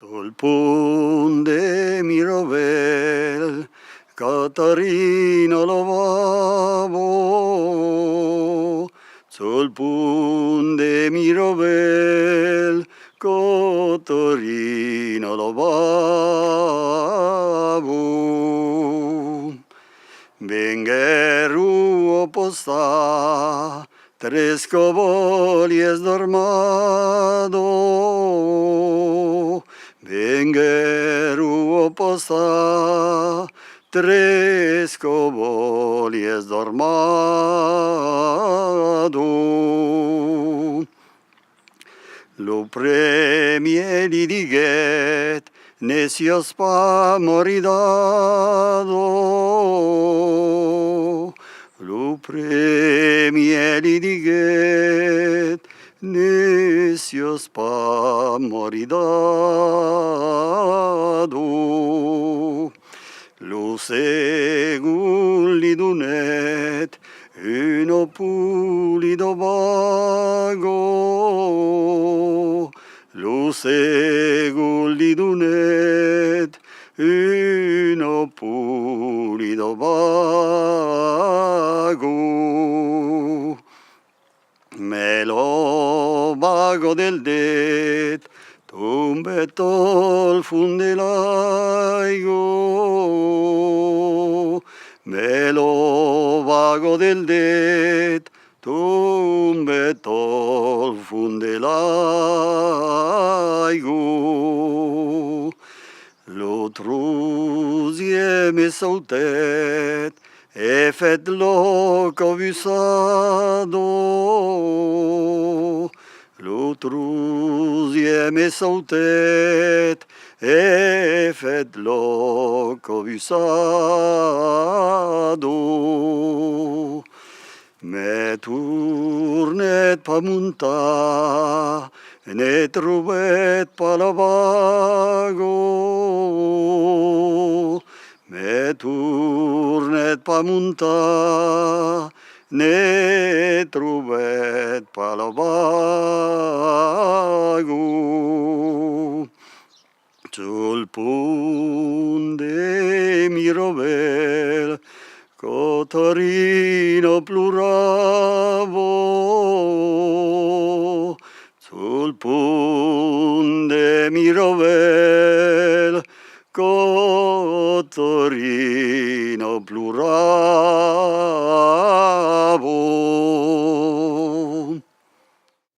Sul ponte Mirabel, Catarina lavavo. Sul ponte Mirabel, Catarina lavavo. Vengeru apposta, tres cavalli dormado. Vengeru apposta, tres cavalli dormado. Lo premie di diget, necios pa moridado. Lo premie di diget, necios pa moridado. Lo segun li dunet, uno pulido vago. Lo segun li dunet, uno pulido vago. Me lo vago del det, tumbetol fundelaigo. Me lo vago del det, tumbetol fundelaigo. Lo truzie me sautet, e fet loco visado. Lo truzie me sautet, e fet loco visado. Me turnet pa muntar, ne trobet pa la vago. Me turnet pa muntar, ne trobet pa la vago. Sul pont de Mirabel, Catarina ploravo. Sul pont de Mirabel, Catarina ploravo.